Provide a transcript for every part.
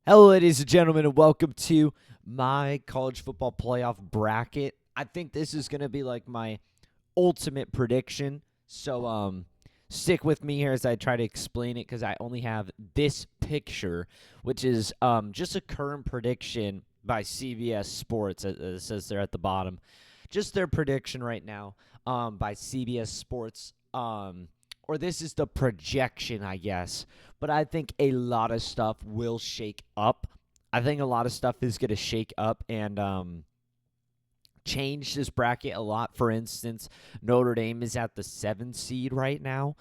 Hello, ladies and gentlemen, and welcome to my college football playoff bracket. I think this is going to be like my ultimate prediction. So, stick with me here as I try to explain it because I only have this picture, which is just a current prediction by CBS Sports. It says there at the bottom, just their prediction right now by CBS Sports. Or this is the projection, I guess. But I think a lot of stuff will shake up. I think a lot of stuff is going to shake up and change this bracket a lot. For instance, Notre Dame is at the 7 seed right now.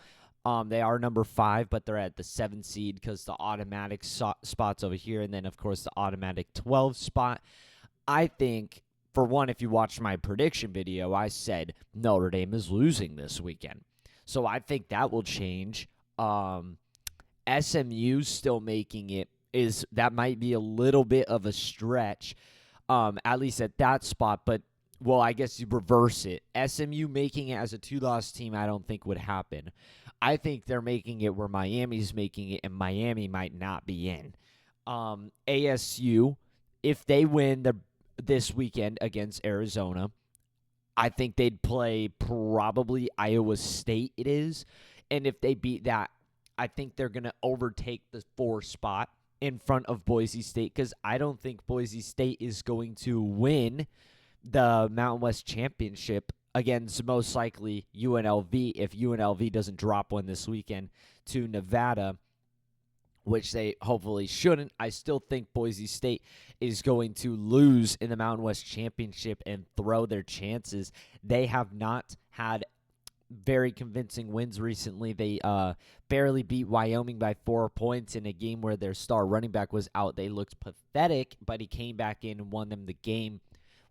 They are number 5, but they're at the 7 seed because the automatic spots over here, and then, of course, the automatic 12 spot. I think, for one, if you watched my prediction video, I said Notre Dame is losing this weekend. So I think that will change. SMU still making it is that might be a little bit of a stretch, at least at that spot. But well, I guess you reverse it. SMU making it as a 2-loss team, I don't think would happen. I think they're making it where Miami's making it, and Miami might not be in. ASU, if they win this weekend against Arizona, I think they'd play probably Iowa State, it is. And if they beat that, I think they're going to overtake the 4 spot in front of Boise State because I don't think Boise State is going to win the Mountain West Championship against most likely UNLV if UNLV doesn't drop one this weekend to Nevada, which they hopefully shouldn't. I still think Boise State is going to lose in the Mountain West Championship and throw their chances. They have not had very convincing wins recently. They barely beat Wyoming by 4 points in a game where their star running back was out. They looked pathetic, but he came back in and won them the game.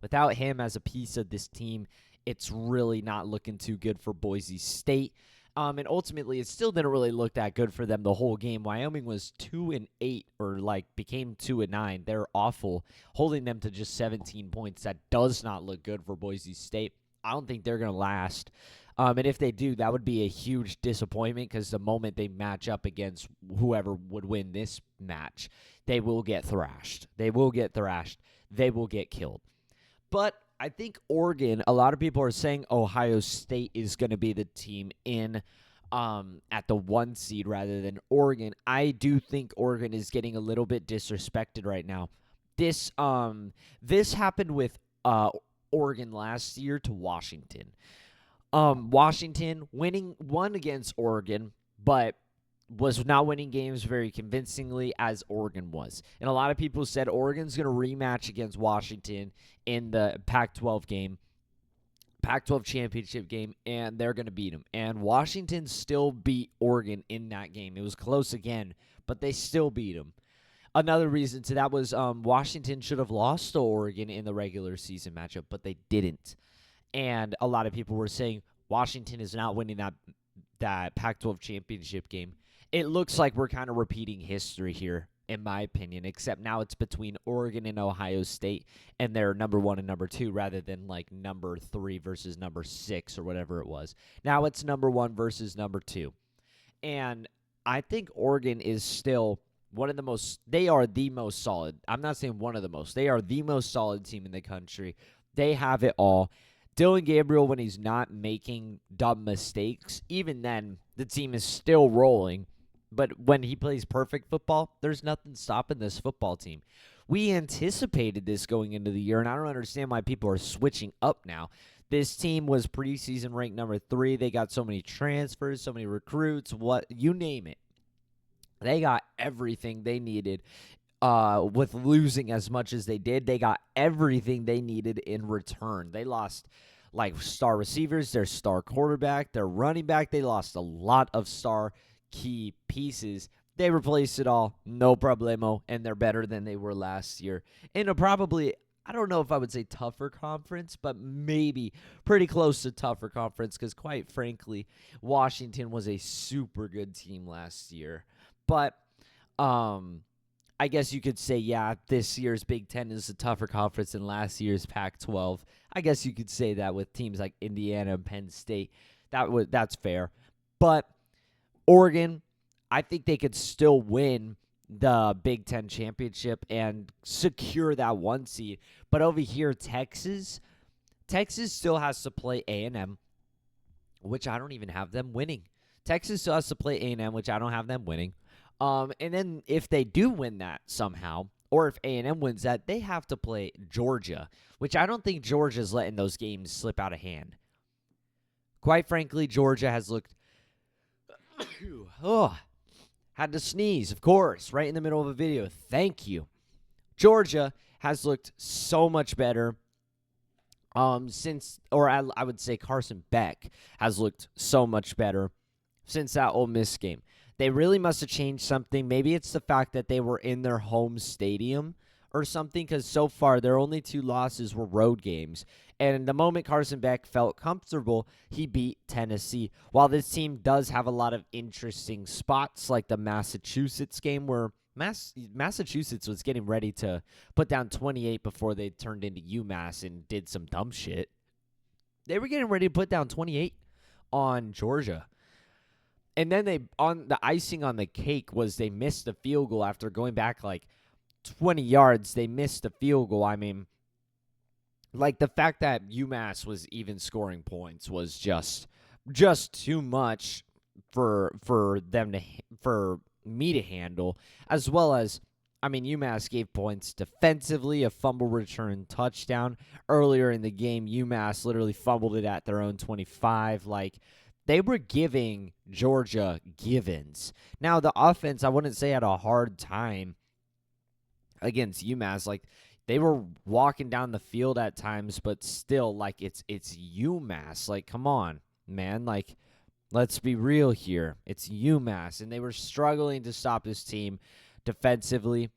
Without him as a piece of this team, it's really not looking too good for Boise State. And ultimately, it still didn't really look that good for them the whole game. Wyoming was 2-8, or became 2-9. They're awful, holding them to just 17 points. That does not look good for Boise State. I don't think they're going to last. And if they do, that would be a huge disappointment because the moment they match up against whoever would win this match, they will get thrashed. They will get thrashed. They will get killed. But I think Oregon, a lot of people are saying Ohio State is going to be the team in at the 1 seed rather than Oregon. I do think Oregon is getting a little bit disrespected right now. This happened with Oregon last year to Washington. Washington won against Oregon, but was not winning games very convincingly as Oregon was. And a lot of people said Oregon's going to rematch against Washington in the Pac-12 game, Pac-12 championship game, and they're going to beat them. And Washington still beat Oregon in that game. It was close again, but they still beat them. Another reason to that was Washington should have lost to Oregon in the regular season matchup, but they didn't. And a lot of people were saying Washington is not winning that Pac-12 championship game. It looks like we're kind of repeating history here, in my opinion, except now it's between Oregon and Ohio State, and they're number 1 and number 2 rather than like number 3 versus number 6 or whatever it was. Now it's number 1 versus number 2. And I think Oregon is still one of the most – they are the most solid. I'm not saying one of the most. They are the most solid team in the country. They have it all. Dylan Gabriel, when he's not making dumb mistakes, even then, the team is still rolling. But when he plays perfect football, there's nothing stopping this football team. We anticipated this going into the year, and I don't understand why people are switching up now. This team was preseason ranked number 3. They got so many transfers, so many recruits, you name it. They got everything they needed. With losing as much as they did, they got everything they needed in return. They lost star receivers, their star quarterback, their running back. They lost a lot of star key pieces. They replaced it all, no problemo, and they're better than they were last year. In a probably, I don't know if I would say tougher conference, but maybe pretty close to tougher conference because, quite frankly, Washington was a super good team last year. But I guess you could say, yeah, this year's Big Ten is a tougher conference than last year's Pac-12. I guess you could say that with teams like Indiana and Penn State. That's fair. But Oregon, I think they could still win the Big Ten championship and secure that 1 seed. But over here, Texas still has to play A&M, which I don't even have them winning. Texas still has to play A&M, which I don't have them winning. And then if they do win that somehow, or if A&M wins that, they have to play Georgia, which I don't think Georgia's letting those games slip out of hand. Quite frankly, Georgia has looked had to sneeze, of course, right in the middle of a video. Thank you. Georgia has looked so much better since, or I would say Carson Beck has looked so much better since that Ole Miss game. They really must have changed something. Maybe it's the fact that they were in their home stadium or something, because so far their only 2 losses were road games. And the moment Carson Beck felt comfortable, he beat Tennessee. While this team does have a lot of interesting spots, like the Massachusetts game where Massachusetts was getting ready to put down 28 before they turned into UMass and did some dumb shit. They were getting ready to put down 28 on Georgia. And then on the icing on the cake was they missed the field goal after going back like 20 yards. They missed the field goal. I mean, like the fact that UMass was even scoring points was just too much for me to handle, as well as, I mean, UMass gave points defensively, a fumble return touchdown. Earlier in the game, UMass literally fumbled it at their own 25. Like, they were giving Georgia givens. Now, the offense, I wouldn't say had a hard time against UMass. Like, they were walking down the field at times, but still, like, it's UMass. Like, come on, man. Like, let's be real here. It's UMass, and they were struggling to stop this team defensively.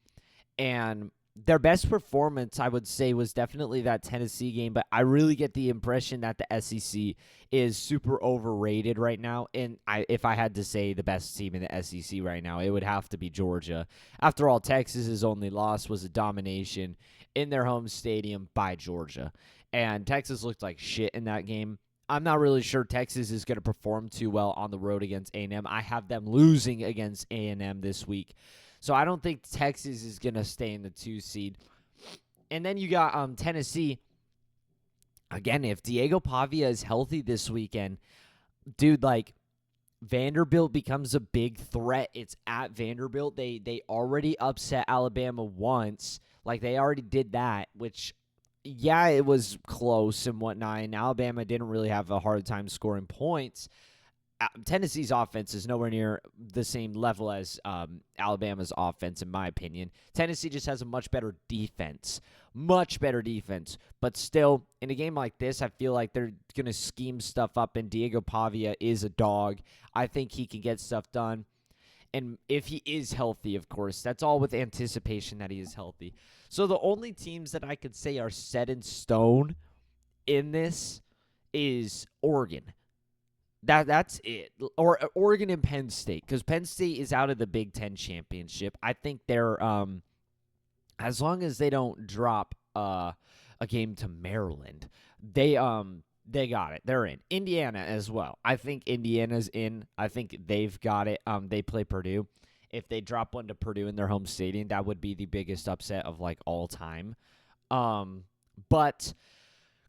And their best performance, I would say, was definitely that Tennessee game, but I really get the impression that the SEC is super overrated right now. And if I had to say the best team in the SEC right now, it would have to be Georgia. After all, Texas's only loss was a domination in their home stadium by Georgia. And Texas looked like shit in that game. I'm not really sure Texas is going to perform too well on the road against A&M. I have them losing against A&M this week. So I don't think Texas is going to stay in the 2 seed. And then you got Tennessee. Again, if Diego Pavia is healthy this weekend, dude, like, Vanderbilt becomes a big threat. It's at Vanderbilt. They already upset Alabama once. Like, they already did that, which, yeah, it was close and whatnot, and Alabama didn't really have a hard time scoring points. Tennessee's offense is nowhere near the same level as Alabama's offense, in my opinion. Tennessee just has a much better defense. But still, in a game like this, I feel like they're going to scheme stuff up, and Diego Pavia is a dog. I think he can get stuff done. And if he is healthy, of course, that's all with anticipation that he is healthy. So the only teams that I could say are set in stone in this is Oregon. That's it. Or Oregon and Penn State, because Penn State is out of the Big Ten championship. I think they're as long as they don't drop a game to Maryland, they got it. They're in. Indiana as well. I think Indiana's in. I think they've got it. They play Purdue. If they drop one to Purdue in their home stadium, that would be the biggest upset of like all time. But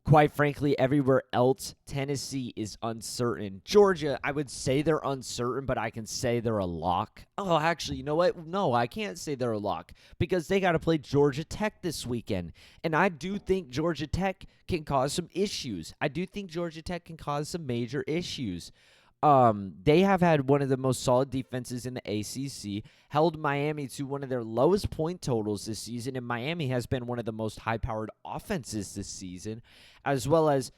quite frankly, everywhere else, Tennessee is uncertain. Georgia, I would say they're uncertain, but I can say they're a lock. Oh, actually, you know what? No, I can't say they're a lock because they got to play Georgia Tech this weekend. And I do think Georgia Tech can cause some issues. I do think Georgia Tech can cause some major issues. They have had one of the most solid defenses in the ACC, held Miami to one of their lowest point totals this season, and Miami has been one of the most high-powered offenses this season, as well as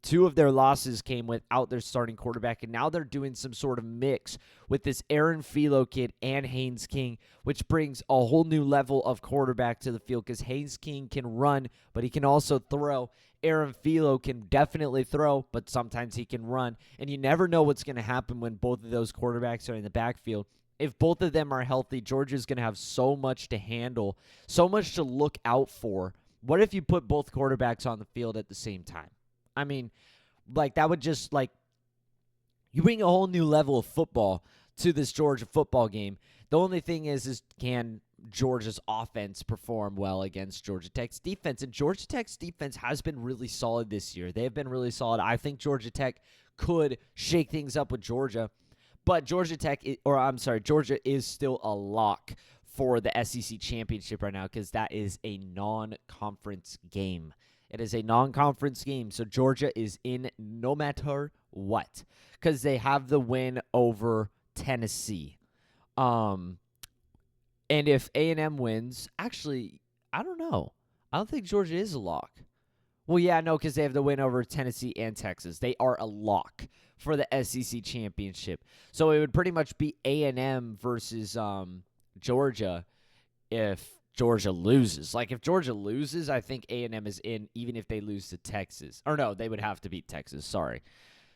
2 of their losses came without their starting quarterback, and now they're doing some sort of mix with this Aaron Philo kid and Haynes King, which brings a whole new level of quarterback to the field because Haynes King can run, but he can also throw. Aaron Philo can definitely throw, but sometimes he can run, and you never know what's going to happen when both of those quarterbacks are in the backfield. If both of them are healthy, Georgia's going to have so much to handle, so much to look out for. What if you put both quarterbacks on the field at the same time? I mean, like, that would just, like, you bring a whole new level of football to this Georgia football game. The only thing is can Georgia's offense perform well against Georgia Tech's defense? And Georgia Tech's defense has been really solid this year. They have been really solid. I think Georgia Tech could shake things up with Georgia, but Georgia is still a lock for the SEC championship right now because that is a non-conference game. It is a non-conference game, so Georgia is in no matter what because they have the win over Tennessee. And if A&M wins, actually, I don't know. I don't think Georgia is a lock. Well, yeah, no, because they have the win over Tennessee and Texas. They are a lock for the SEC championship. So it would pretty much be A&M versus Georgia if Georgia loses. Like, if Georgia loses, I think A&M is in, even if they lose to Texas. Or no, they would have to beat Texas. Sorry.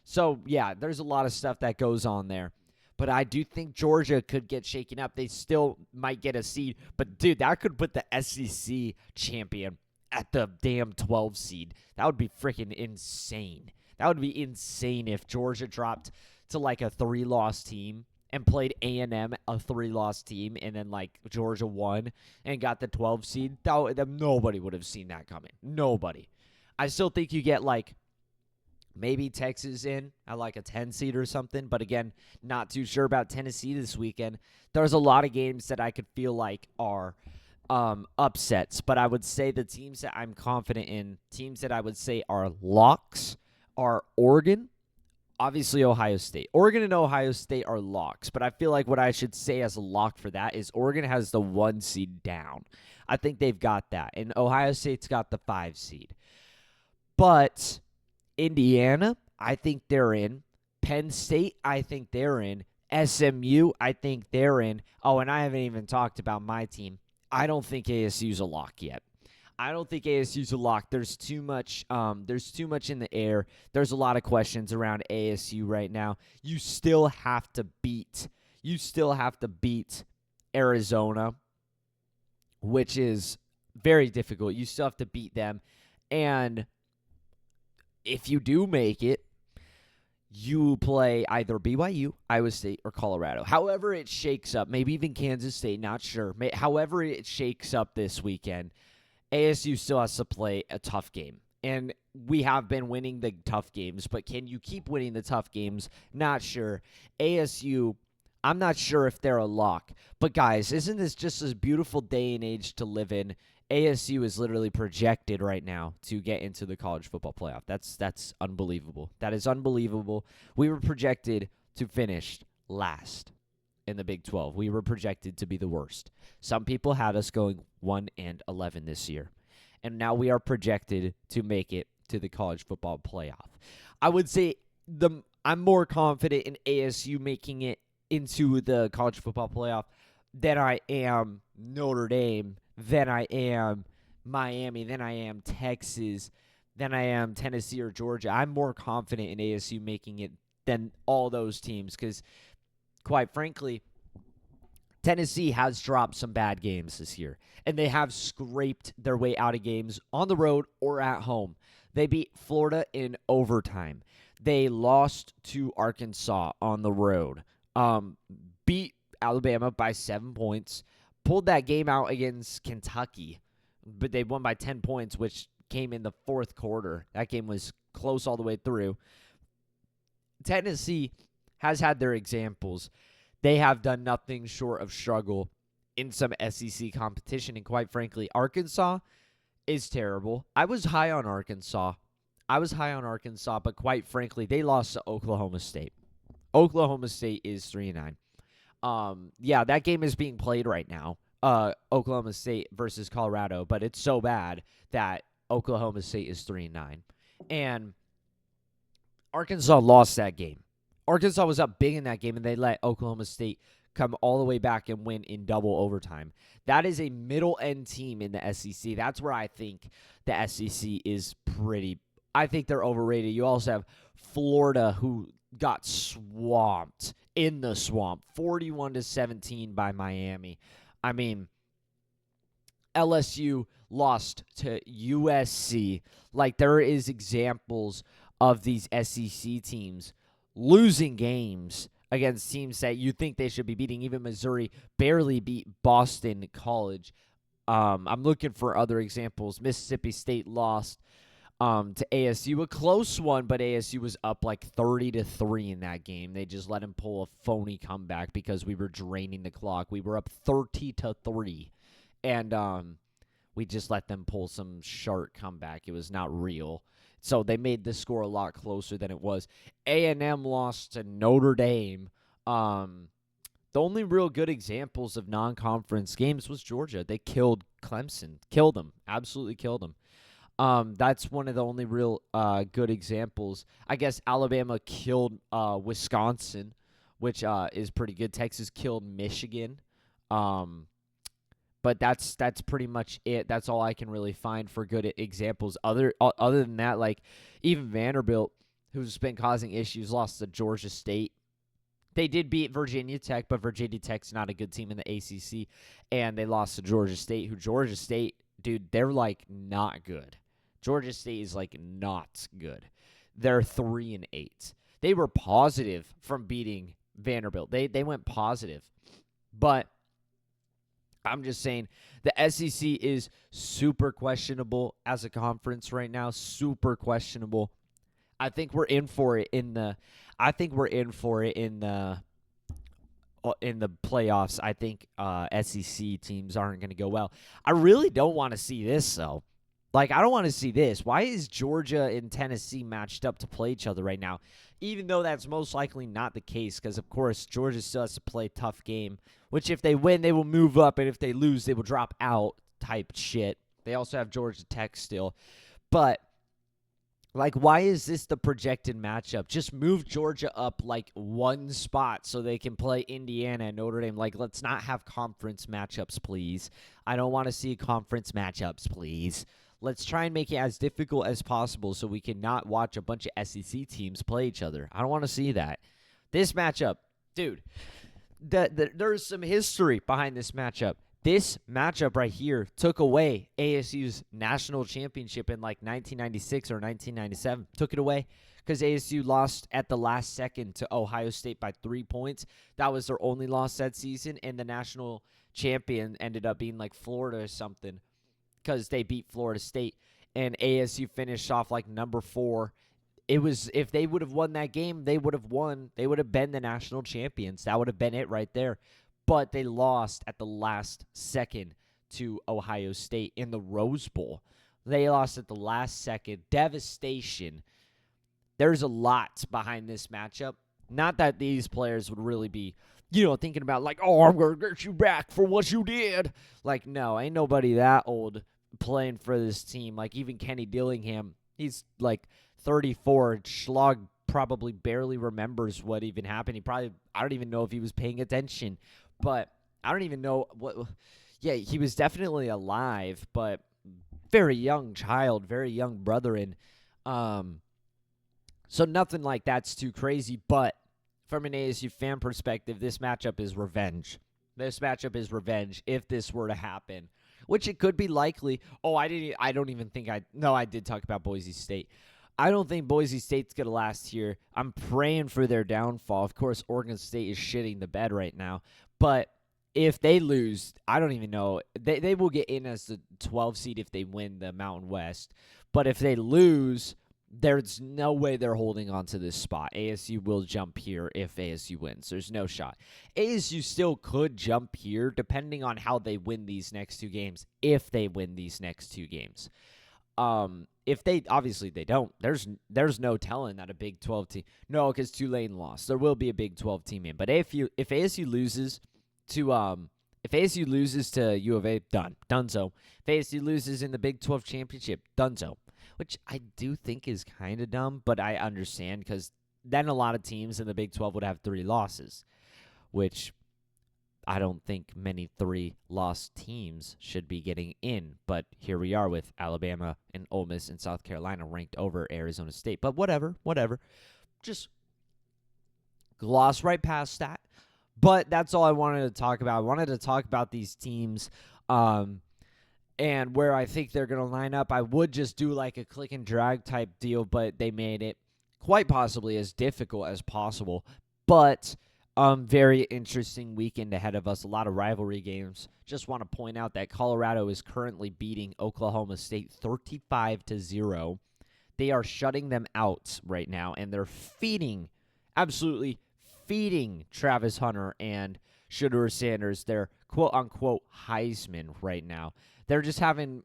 So, yeah, there's a lot of stuff that goes on there. But I do think Georgia could get shaken up. They still might get a seed. But, dude, that could put the SEC champion at the damn 12 seed. That would be freaking insane. That would be insane if Georgia dropped to like a 3-loss team and played A&M, a 3-loss team, and then like Georgia won and got the 12 seed. Nobody would have seen that coming. Nobody. I still think you get like maybe Texas in at like a 10 seed or something. But again, not too sure about Tennessee this weekend. There's a lot of games that I could feel like are upsets. But I would say the teams that I'm confident in, teams that I would say are locks, are Oregon, obviously Ohio State. Oregon and Ohio State are locks. But I feel like what I should say as a lock for that is Oregon has the 1 seed down. I think they've got that. And Ohio State's got the 5 seed. But Indiana, I think they're in. Penn State, I think they're in. SMU, I think they're in. Oh, and I haven't even talked about my team. I don't think ASU's a lock yet. I don't think ASU's a lock. There's too much in the air. There's a lot of questions around ASU right now. You still have to beat Arizona, which is very difficult. You still have to beat them. And if you do make it, you play either BYU, Iowa State, or Colorado. However it shakes up, maybe even Kansas State, not sure. However it shakes up this weekend, ASU still has to play a tough game. And we have been winning the tough games, but can you keep winning the tough games? Not sure. ASU, I'm not sure if they're a lock. But guys, isn't this just a beautiful day and age to live in? ASU is literally projected right now to get into the college football playoff. That's unbelievable. That is unbelievable. We were projected to finish last in the Big 12. We were projected to be the worst. Some people had us going 1-11 this year. And now we are projected to make it to the college football playoff. I would say I'm more confident in ASU making it into the college football playoff than I am Notre Dame, than I am Miami, than I am Texas, than I am Tennessee or Georgia. I'm more confident in ASU making it than all those teams because, quite frankly, Tennessee has dropped some bad games this year, and they have scraped their way out of games on the road or at home. They beat Florida in overtime. They lost to Arkansas on the road. Beat Alabama by 7 points. Pulled that game out against Kentucky, but they won by 10 points, which came in the fourth quarter. That game was close all the way through. Tennessee has had their examples. They have done nothing short of struggle in some SEC competition, and quite frankly, Arkansas is terrible. I was high on Arkansas, but quite frankly, they lost to Oklahoma State. Oklahoma State is 3-9. Yeah, that game is being played right now, Oklahoma State versus Colorado, but it's so bad that Oklahoma State is 3-9. And Arkansas lost that game. Arkansas was up big in that game, and they let Oklahoma State come all the way back and win in double overtime. That is a middle-end team in the SEC. That's where I think the SEC is I think they're overrated. You also have Florida, who got swamped in the swamp, 41-17 by Miami. I mean, LSU lost to USC. Like, there is examples of these SEC teams losing games against teams that you think they should be beating. Even Missouri barely beat Boston College. I'm looking for other examples. Mississippi State lost to ASU, a close one, but ASU was up like 30-3 in that game. They just let him pull a phony comeback because we were draining the clock. We were up 30-3, and we just let them pull some short comeback. It was not real. So they made the score a lot closer than it was. A&M lost to Notre Dame. The only real good examples of non-conference games was Georgia. They killed Clemson. Killed them. Absolutely killed them. That's one of the only real good examples. I guess Alabama killed Wisconsin, which is pretty good. Texas killed Michigan. But that's pretty much it. That's all I can really find for good examples. Other than that, like even Vanderbilt, who's been causing issues, lost to Georgia State. They did beat Virginia Tech, but Virginia Tech's not a good team in the ACC, and they lost to Georgia State, who Georgia State, dude, they're like not good. Georgia State is like not good. They're 3-8. They were positive from beating Vanderbilt. They went positive, but I'm just saying the SEC is super questionable as a conference right now. Super questionable. I think we're in for it in the playoffs. I think SEC teams aren't going to go well. I really don't want to see this though. Like, I don't want to see this. Why is Georgia and Tennessee matched up to play each other right now? Even though that's most likely not the case, because, of course, Georgia still has to play a tough game, which if they win, they will move up, and if they lose, they will drop out type shit. They also have Georgia Tech still. But, like, why is this the projected matchup? Just move Georgia up, like, one spot so they can play Indiana and Notre Dame. Like, let's not have conference matchups, please. I don't want to see conference matchups, please. Let's try and make it as difficult as possible so we can not watch a bunch of SEC teams play each other. I don't want to see that. This matchup, dude, there's some history behind this matchup. This matchup right here took away ASU's national championship in like 1996 or 1997. Took it away because ASU lost at the last second to Ohio State by 3 points. That was their only loss that season, and the national champion ended up being like Florida or something, because they beat Florida State, and ASU finished off like number 4. It was, if they would have won that game, they would have won. They would have been the national champions. That would have been it right there. But they lost at the last second to Ohio State in the Rose Bowl. They lost at the last second. Devastation. There's a lot behind this matchup. Not that these players would really be, thinking about like, oh, I'm going to get you back for what you did. Like, no, ain't nobody that old playing for this team. Like, even Kenny Dillingham, he's like 34. Schlag probably barely remembers what even happened. I don't even know if he was paying attention. But I don't even know what. Yeah, he was definitely alive, but very young child, very young brother. And so nothing like that's too crazy. But from an ASU fan perspective, this matchup is revenge. This matchup is revenge if this were to happen, which it could be likely. Oh, I did talk about Boise State. I don't think Boise State's going to last here. I'm praying for their downfall. Of course, Oregon State is shitting the bed right now. But if they lose, I don't even know. They will get in as the 12 seed if they win the Mountain West. But if they lose, there's no way they're holding on to this spot. ASU will jump here if ASU wins. There's no shot. ASU still could jump here depending on how they win these next 2 games, if they win these next 2 games. If they, obviously they don't, there's no telling that a Big 12 team, no, because Tulane lost. There will be a Big 12 team in. But if ASU loses to U of A, donezo. If ASU loses in the Big 12 championship, donezo. Which I do think is kind of dumb, but I understand, because then a lot of teams in the Big 12 would have 3 losses, which I don't think many 3-loss teams should be getting in. But here we are with Alabama and Ole Miss and South Carolina ranked over Arizona State. But whatever. Just gloss right past that. But that's all I wanted to talk about. I wanted to talk about these teams and where I think they're going to line up. I would just do like a click and drag type deal, but they made it quite possibly as difficult as possible. But Very interesting weekend ahead of us. A lot of rivalry games. Just want to point out that Colorado is currently beating Oklahoma State 35-0. They are shutting them out right now, and they're absolutely feeding Travis Hunter and Shedeur Sanders their quote-unquote Heisman right now. They're just having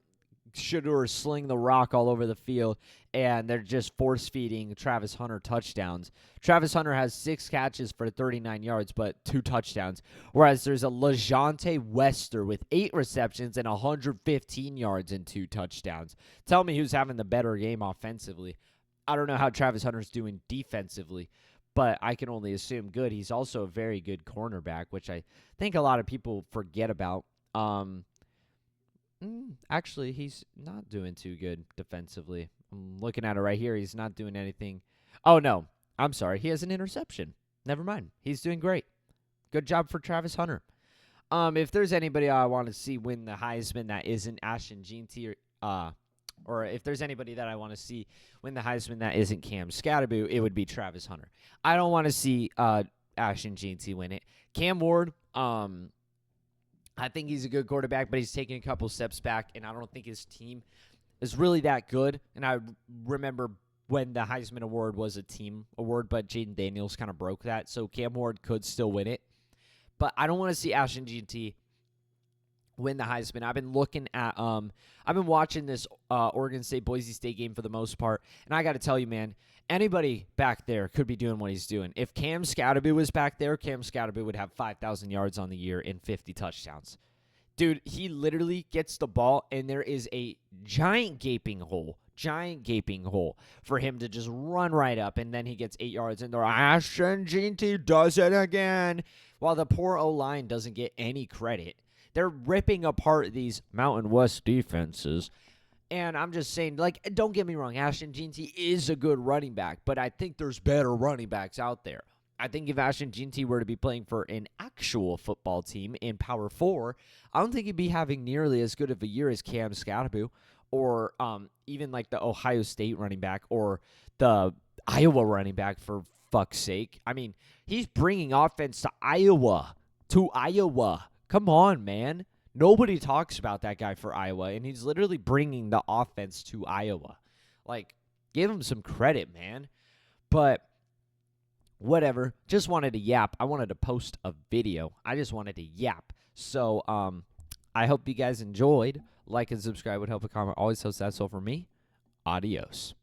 Shedeur sling the rock all over the field, and they're just force-feeding Travis Hunter touchdowns. Travis Hunter has 6 catches for 39 yards, but 2 touchdowns, whereas there's a LeJontay Wester with 8 receptions and 115 yards and 2 touchdowns. Tell me who's having the better game offensively. I don't know how Travis Hunter's doing defensively, but I can only assume good. He's also a very good cornerback, which I think a lot of people forget about. Actually, he's not doing too good defensively. I'm looking at it right here. He's not doing anything. Oh, no. I'm sorry. He has an interception. Never mind. He's doing great. Good job for Travis Hunter. If there's anybody I want to see win the Heisman that isn't Ashton Jeanty, or if there's anybody that I want to see win the Heisman that isn't Cam Scatterboo, it would be Travis Hunter. I don't want to see Ashton Jeanty win it. Cam Ward, I think he's a good quarterback, but he's taking a couple steps back, and I don't think his team is really that good. And I remember when the Heisman Award was a team award, but Jaden Daniels kind of broke that, so Cam Ward could still win it. But I don't want to see Ashton Jeanty win the Heisman. I've been looking at I've been watching this Oregon State Boise State game for the most part, and I got to tell you, man, anybody back there could be doing what he's doing. If Cam Scatterboo was back there, Cam Scatterboo would have 5,000 yards on the year and 50 touchdowns. Dude, he literally gets the ball, and there is a giant gaping hole for him to just run right up, and then he gets 8 yards, and Ashton Jeanty does it again, while the poor O-line doesn't get any credit. They're ripping apart these Mountain West defenses. And I'm just saying, like, don't get me wrong, Ashton Jeanty is a good running back, but I think there's better running backs out there. I think if Ashton Jeanty were to be playing for an actual football team in Power 4, I don't think he'd be having nearly as good of a year as Cam Scatterboo, or even like the Ohio State running back or the Iowa running back, for fuck's sake. I mean, he's bringing offense to Iowa. Come on, man. Nobody talks about that guy for Iowa, and he's literally bringing the offense to Iowa. Like, give him some credit, man. But whatever. Just wanted to yap. I wanted to post a video. I just wanted to yap. So I hope you guys enjoyed. Like and subscribe would help. A comment always helps. That's all for me. Adios.